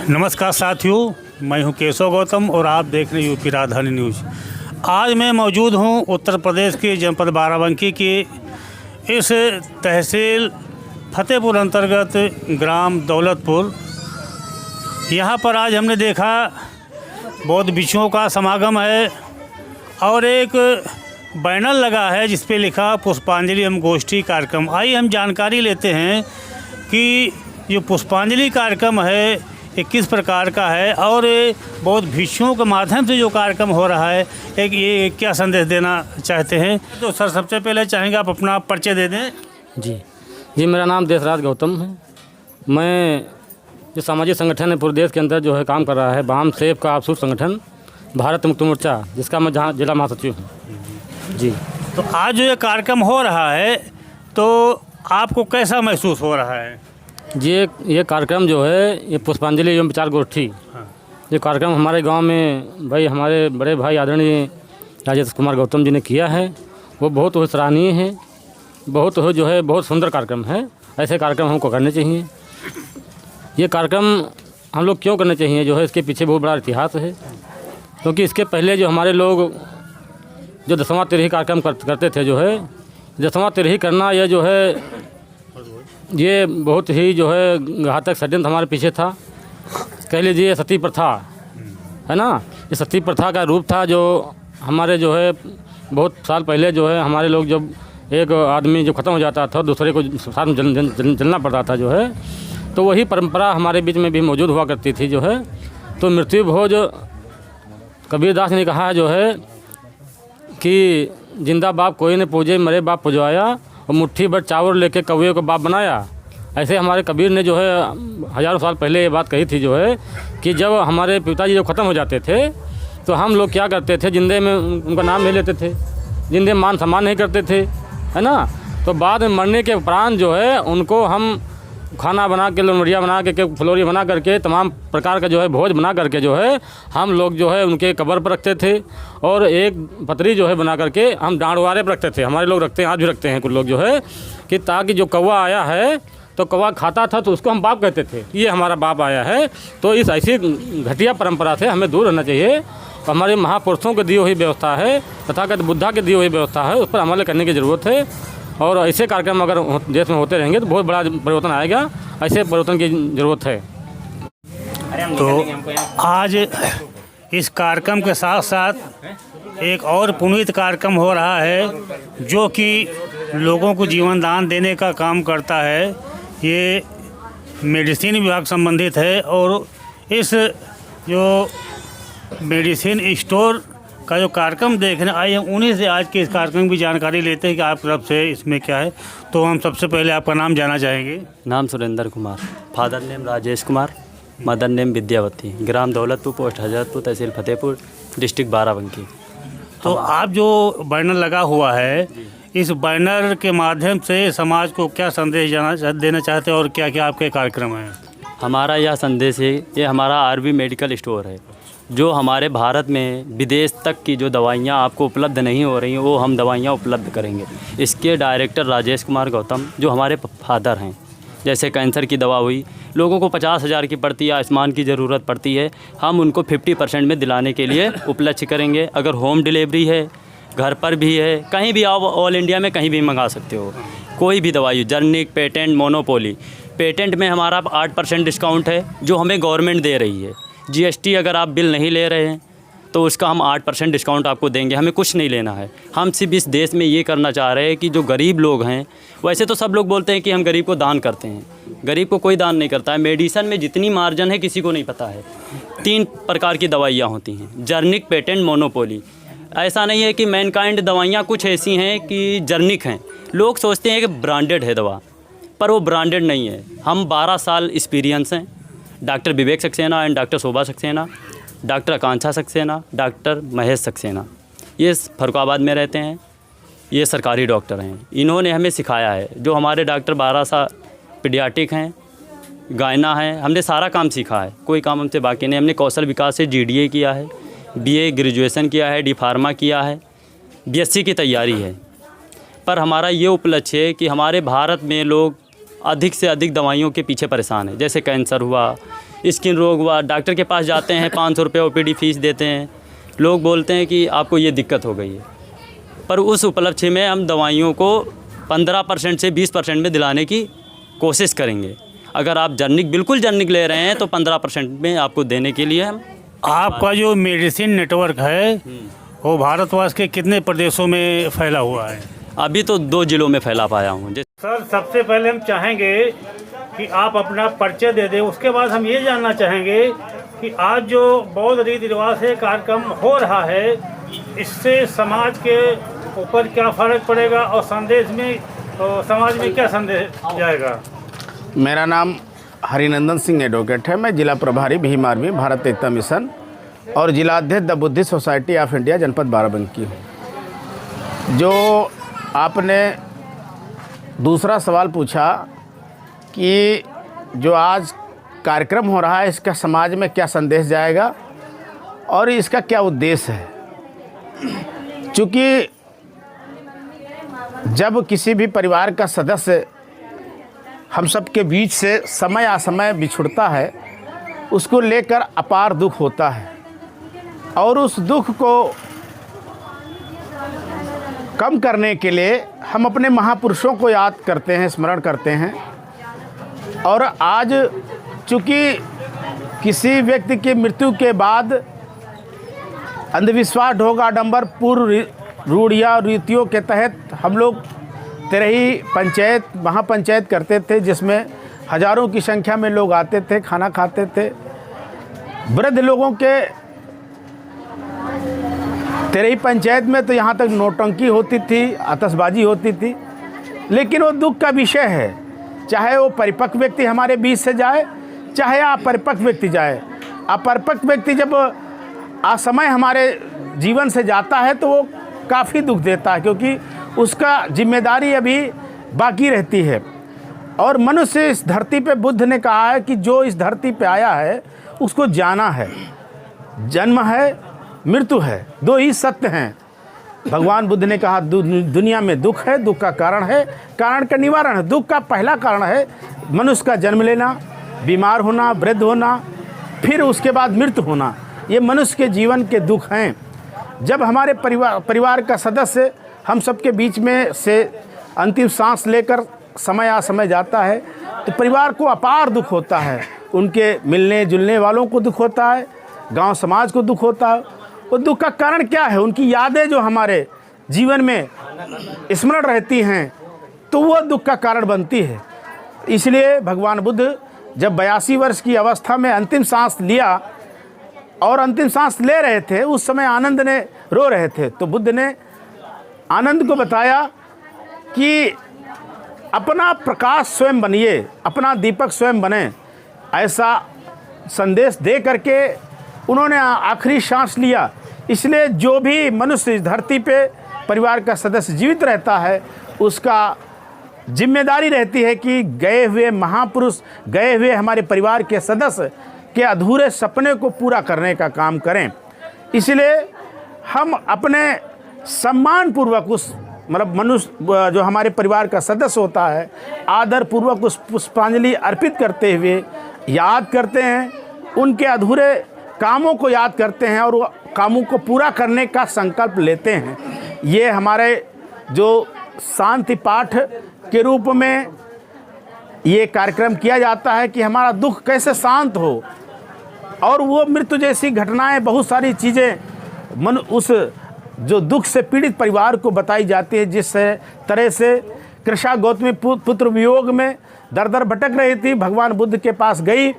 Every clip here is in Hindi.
नमस्कार साथियों, मैं हूं केशव गौतम और आप देख रहे हैं यूपी राजधानी न्यूज़। आज मैं मौजूद हूं उत्तर प्रदेश के जनपद बाराबंकी के इस तहसील फतेहपुर अंतर्गत ग्राम दौलतपुर। यहां पर आज हमने देखा बौद्ध भिक्षुओं का समागम है और एक बैनर लगा है जिस पे लिखा पुष्पांजलि एवं गोष्ठी कार्यक्रम। आइए हम जानकारी लेते हैं कि ये पुष्पांजलि कार्यक्रम है ये किस प्रकार का है और बौद्ध भिक्षुओं के माध्यम से जो कार्यक्रम हो रहा है एक ये क्या संदेश देना चाहते हैं। तो सर सबसे पहले चाहेंगे आप अपना परिचय दे दें। जी मेरा नाम देशराज गौतम है। मैं जो सामाजिक संगठन है पूरे देश के अंदर जो है काम कर रहा है, वाम सेव का आपसूर संगठन भारत मुक्ति मोर्चा, जिसका मैं जहाँ जिला महासचिव हूँ। जी तो आज जो ये कार्यक्रम हो रहा है तो आपको कैसा महसूस हो रहा है? ये कार्यक्रम जो है ये पुष्पांजलि एवं विचार गोष्ठी, ये कार्यक्रम हमारे गांव में भाई हमारे बड़े भाई आदरणीय राजेश कुमार गौतम जी ने किया है। वो बहुत सराहनीय है, बहुत सुंदर कार्यक्रम है। ऐसे कार्यक्रम हमको करने चाहिए। ये कार्यक्रम हम लोग क्यों करने चाहिए जो है इसके पीछे बहुत बड़ा इतिहास है, क्योंकि इसके पहले जो हमारे लोग जो दसवां तिरही कार्यक्रम करते थे, जो है दसवां तिरही करना यह जो है ये बहुत ही जो है घातक षड्यंत्र हमारे पीछे था। कह लीजिए सती प्रथा है ना, ये सती प्रथा का रूप था जो हमारे जो है बहुत साल पहले जो है हमारे लोग जब एक आदमी जब ख़त्म हो जाता था दूसरे को साथ में जलना पड़ता था जो है, तो वही परंपरा हमारे बीच में भी मौजूद हुआ करती थी जो है। तो मृत्यु भोज कबीरदास ने कहा जो है कि जिंदा बाप कोई न पूजे, मरे बाप पुजवाया, और मुट्ठी भर चावल लेके कौवे को बाप बनाया। ऐसे हमारे कबीर ने जो है हज़ारों साल पहले ये बात कही थी जो है कि जब हमारे पिताजी जब ख़त्म हो जाते थे तो हम लोग क्या करते थे, जिंदे में उनका नाम ले लेते थे, जिंदे मान सम्मान नहीं करते थे, है ना। तो बाद में मरने के उपरांत जो है उनको हम खाना बना के, लोमड़िया बना के, फुलौरी बना करके, तमाम प्रकार का जो है भोज बना करके जो है हम लोग जो है उनके कब्र पर रखते थे। और एक पतरी जो है बना करके हम डांडवारे पर रखते थे। हमारे लोग रखते हैं, आज भी रखते हैं कुछ लोग जो है, कि ताकि जो कौवा आया है तो कौवा खाता था तो उसको हम बाप कहते थे, ये हमारा बाप आया है। तो इस ऐसी घटिया परंपरा से हमें दूर रहना चाहिए। हमारे महापुरुषों के दी हुई व्यवस्था है, तथागत बुद्धा के दी हुई व्यवस्था है, उस पर अमल करने की ज़रूरत है। और ऐसे कार्यक्रम अगर देश में होते रहेंगे तो बहुत बड़ा परिवर्तन आएगा। ऐसे परिवर्तन की ज़रूरत है। तो आज इस कार्यक्रम के साथ साथ एक और पुनीत कार्यक्रम हो रहा है जो कि लोगों को जीवन दान देने का काम करता है। ये मेडिसिन विभाग संबंधित है और इस जो मेडिसिन स्टोर का जो कार्यक्रम देखने आए हैं उन्हीं से आज के इस कार्यक्रम की जानकारी लेते हैं कि आप तरफ से इसमें क्या है। तो हम सबसे पहले आपका नाम जानना चाहेंगे। नाम Surendra Kumar, father name Rajesh Kumar, mother name Vidyawati, ग्राम दौलतपुर, पोस्ट हजरतपुर, तहसील फतेहपुर, डिस्ट्रिक्ट बाराबंकी। तो आप जो बैनर लगा हुआ है, इस बैनर के माध्यम से समाज को क्या संदेश देना चाहते हैं और क्या क्या आपके कार्यक्रम हैं? हमारा यह संदेश है, ये हमारा आरवी मेडिकल स्टोर है जो हमारे भारत में विदेश तक की जो दवाइयाँ आपको उपलब्ध नहीं हो रही हैं वो हम दवाइयाँ उपलब्ध करेंगे। इसके डायरेक्टर राजेश कुमार गौतम जो हमारे फादर हैं। जैसे कैंसर की दवा हुई, लोगों को 50,000 की पड़ती है, आयुष्मान की ज़रूरत पड़ती है, हम उनको 50% में दिलाने के लिए उपलब्ध करेंगे। अगर होम डिलीवरी है, घर पर भी है, कहीं भी आप ऑल इंडिया में कहीं भी मंगा सकते हो। कोई भी दवाई, जर्निक, पेटेंट, मोनोपोली। पेटेंट में हमारा 8% डिस्काउंट है जो हमें गवर्नमेंट दे रही है। जीएसटी अगर आप बिल नहीं ले रहे हैं तो उसका हम 8% डिस्काउंट आपको देंगे। हमें कुछ नहीं लेना है। हम सिर्फ इस देश में ये करना चाह रहे हैं कि जो गरीब लोग हैं, वैसे तो सब लोग बोलते हैं कि हम गरीब को दान करते हैं, गरीब को कोई दान नहीं करता है। मेडिसन में जितनी मार्जिन है किसी को नहीं पता है। 3 प्रकार की दवाइयाँ होती हैं, जर्निक, पेटेंट, मोनोपोली। ऐसा नहीं है कि मैनकाइंड दवाइयाँ कुछ ऐसी हैं कि जर्निक हैं, लोग सोचते हैं कि ब्रांडेड है दवा, पर वो ब्रांडेड नहीं है। हम 12 साल एक्सपीरियंस हैं। Doctor Vivek Saxena and doctor Shobha Saxena, doctor Akanksha Saxena, doctor Mahesh Saxena, ये फरुखाबाद में रहते हैं। ये सरकारी डॉक्टर हैं। इन्होंने हमें सिखाया है। जो हमारे डॉक्टर 12 साल पीडियाट्रिक हैं, गायना है, हमने सारा काम सीखा है, कोई काम हमसे बाकी नहीं। हमने कौशल विकास से GDA किया है, BA ग्रेजुएशन किया है, D फार्मा किया है, BSc की तैयारी है। पर हमारा ये उपलक्ष्य है कि हमारे भारत में लोग अधिक से अधिक दवाइयों के पीछे परेशान हैं। जैसे कैंसर हुआ, स्किन रोग हुआ, डॉक्टर के पास जाते हैं 500 रुपये OPD फीस देते हैं, लोग बोलते हैं कि आपको ये दिक्कत हो गई है। पर उस उपलक्ष्य में हम दवाइयों को 15% से 20% में दिलाने की कोशिश करेंगे। अगर आप जर्निक बिल्कुल जर्निक ले रहे हैं तो 15% में आपको देने के लिए हम। आपका जो मेडिसिन नेटवर्क है वो भारतवर्ष के कितने प्रदेशों में फैला हुआ है? अभी तो 2 जिलों में फैला पाया हूँ। सर, सबसे पहले हम चाहेंगे कि आप अपना परिचय दे दें। उसके बाद हम ये जानना चाहेंगे कि आज जो बौद्ध रीति रिवाज से कार्यक्रम हो रहा है, इससे समाज के ऊपर क्या फ़र्क पड़ेगा और संदेश में समाज में क्या संदेश जाएगा? मेरा नाम हरिनंदन सिंह एडवोकेट है। मैं जिला प्रभारी भीम आर्मी भारत एकता मिशन और जिला अध्यक्ष the Buddhist society of India जनपद बाराबंकी हूँ। जो आपने दूसरा सवाल पूछा कि जो आज कार्यक्रम हो रहा है इसका समाज में क्या संदेश जाएगा और इसका क्या उद्देश्य है। चूँकि जब किसी भी परिवार का सदस्य हम सब के बीच से समय असमय बिछुड़ता है, उसको लेकर अपार दुख होता है और उस दुख को कम करने के लिए हम अपने महापुरुषों को याद करते हैं, स्मरण करते हैं। और आज चूँकि किसी व्यक्ति की मृत्यु के बाद अंधविश्वास, ढोंग, आडंबर, पूर्व रूढ़िया रीतियों के तहत हम लोग तेरही पंचायत, महापंचायत करते थे, जिसमें हज़ारों की संख्या में लोग आते थे, खाना खाते थे। वृद्ध लोगों के तेरही पंचायत में तो यहाँ तक नौटंकी होती थी, आतिशबाजी होती थी। लेकिन वो दुख का विषय है, चाहे वो परिपक्व व्यक्ति हमारे बीच से जाए, चाहे अपरिपक्व व्यक्ति जाए। अपरिपक्व व्यक्ति जब असमय हमारे जीवन से जाता है तो वो काफ़ी दुख देता है, क्योंकि उसका जिम्मेदारी अभी बाकी रहती है। और मनुष्य इस धरती पे, बुद्ध ने कहा है कि जो इस धरती पे आया है उसको जाना है। जन्म है, मृत्यु है, 2 ही सत्य हैं। भगवान बुद्ध ने कहा दुनिया में दुख है, दुख का कारण है, कारण का निवारण है। दुख का पहला कारण है मनुष्य का जन्म लेना, बीमार होना, वृद्ध होना, फिर उसके बाद मृत्यु होना। ये मनुष्य के जीवन के दुख हैं। जब हमारे परिवार का सदस्य हम सबके बीच में से अंतिम सांस लेकर समय असमय जाता है तो परिवार को अपार दुख होता है। उनके मिलने जुलने वालों को दुख होता है, गांव समाज को दुख होता है। वो दुख का कारण क्या है? उनकी यादें जो हमारे जीवन में स्मरण रहती हैं तो वो दुख का कारण बनती है। इसलिए भगवान बुद्ध जब 82 वर्ष की अवस्था में अंतिम सांस लिया और अंतिम सांस ले रहे थे, उस समय आनंद ने रो रहे थे, तो बुद्ध ने आनंद को बताया कि अपना प्रकाश स्वयं बनिए, अपना दीपक स्वयं बने। ऐसा संदेश दे करके उन्होंने आखिरी सांस लिया। इसलिए जो भी मनुष्य इस धरती पे परिवार का सदस्य जीवित रहता है, उसका जिम्मेदारी रहती है कि गए हुए महापुरुष, गए हुए हमारे परिवार के सदस्य के अधूरे सपने को पूरा करने का काम करें। इसलिए हम अपने सम्मान पूर्वक उस मनुष्य जो हमारे परिवार का सदस्य होता है, आदर पूर्वक उस पुष्पांजलि अर्पित करते हुए याद करते हैं, उनके अधूरे कामों को याद करते हैं और वो कामों को पूरा करने का संकल्प लेते हैं। ये हमारे जो शांति पाठ के रूप में ये कार्यक्रम किया जाता है कि हमारा दुख कैसे शांत हो। और वो मृत्यु जैसी घटनाएं, बहुत सारी चीज़ें उस जो दुख से पीड़ित परिवार को बताई जाती है। जिस तरह से कृष्णा गौतमी पुत्र वियोग में दर दर भटक रही थी, भगवान बुद्ध के पास गई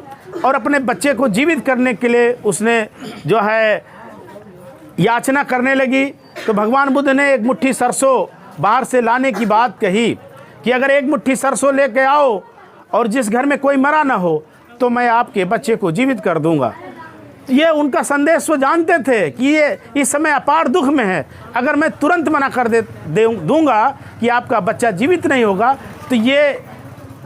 और अपने बच्चे को जीवित करने के लिए उसने जो है याचना करने लगी। तो भगवान बुद्ध ने एक मुट्ठी सरसों बाहर से लाने की बात कही कि अगर एक मुट्ठी सरसों लेके आओ और जिस घर में कोई मरा ना हो तो मैं आपके बच्चे को जीवित कर दूंगा। ये उनका संदेश वो जानते थे कि ये इस समय अपार दुख में है। अगर मैं तुरंत मना कर दूंगा कि आपका बच्चा जीवित नहीं होगा तो ये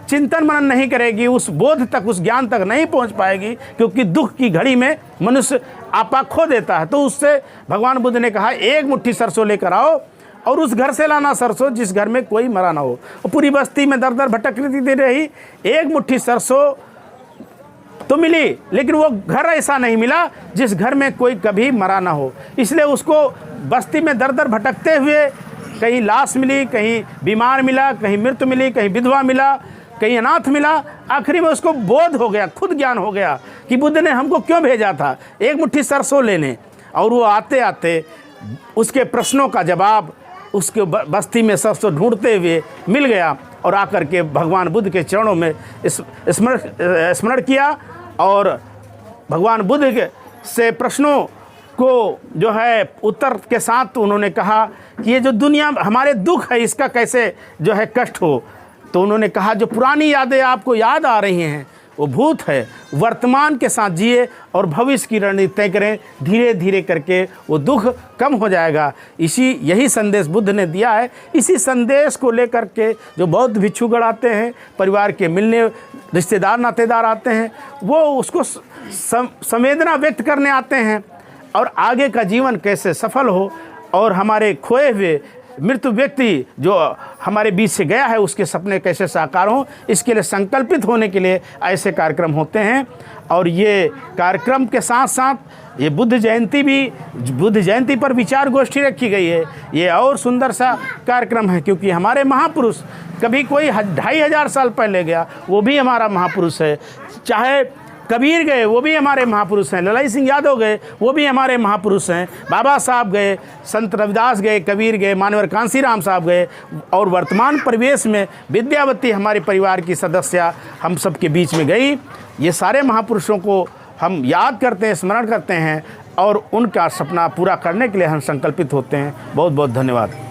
चिंतन मनन नहीं करेगी, उस बोध तक, उस ज्ञान तक नहीं पहुंच पाएगी, क्योंकि दुख की घड़ी में मनुष्य आपा खो देता है। तो उससे भगवान बुद्ध ने कहा एक मुट्ठी सरसों लेकर आओ और उस घर से लाना सरसों जिस घर में कोई मरा ना हो। और पूरी बस्ती में दर दर भटक रही, एक मुट्ठी सरसों तो मिली, लेकिन वो घर ऐसा नहीं मिला जिस घर में कोई कभी मरा ना हो। इसलिए उसको बस्ती में दर दर भटकते हुए कहीं लाश मिली, कहीं बीमार मिला, कहीं मृत मिली, कहीं विधवा मिला, कहीं अनाथ मिला। आखिरी में उसको बोध हो गया, खुद ज्ञान हो गया कि बुद्ध ने हमको क्यों भेजा था, एक मुट्ठी सरसों लेने। और वो आते आते उसके प्रश्नों का जवाब उसके बस्ती में सरसों ढूंढते हुए मिल गया और आकर के भगवान बुद्ध के चरणों में स्मरण किया और भगवान बुद्ध के से प्रश्नों को जो है उत्तर के साथ उन्होंने कहा कि ये जो दुनिया हमारे दुख है इसका कैसे जो है कष्ट हो। तो उन्होंने कहा जो पुरानी यादें आपको याद आ रही हैं वो भूत है, वर्तमान के साथ जिए और भविष्य की रणनीति तय करें, धीरे धीरे करके वो दुख कम हो जाएगा। यही संदेश बुद्ध ने दिया है। इसी संदेश को लेकर के जो बौद्ध भिक्षुगण आते हैं, परिवार के मिलने रिश्तेदार नातेदार आते हैं, वो उसको संवेदना व्यक्त करने आते हैं और आगे का जीवन कैसे सफल हो और हमारे खोए हुए मृत्यु व्यक्ति जो हमारे बीच से गया है उसके सपने कैसे साकार हों, इसके लिए संकल्पित होने के लिए ऐसे कार्यक्रम होते हैं। और ये कार्यक्रम के साथ साथ ये बुद्ध जयंती पर विचार गोष्ठी रखी गई है। ये और सुंदर सा कार्यक्रम है क्योंकि हमारे महापुरुष, कभी कोई 2500 साल पहले गया वो भी हमारा महापुरुष है, चाहे कबीर गए वो भी हमारे महापुरुष हैं, ललाई सिंह यादव गए वो भी हमारे महापुरुष हैं, बाबा साहब गए, संत रविदास गए, कबीर गए, मानवर कांसीराम साहब गए। और वर्तमान परिवेश में विद्यावती हमारे परिवार की सदस्य हम सब के बीच में गई। ये सारे महापुरुषों को हम याद करते हैं, स्मरण करते हैं और उनका सपना पूरा करने के लिए हम संकल्पित होते हैं। बहुत बहुत धन्यवाद।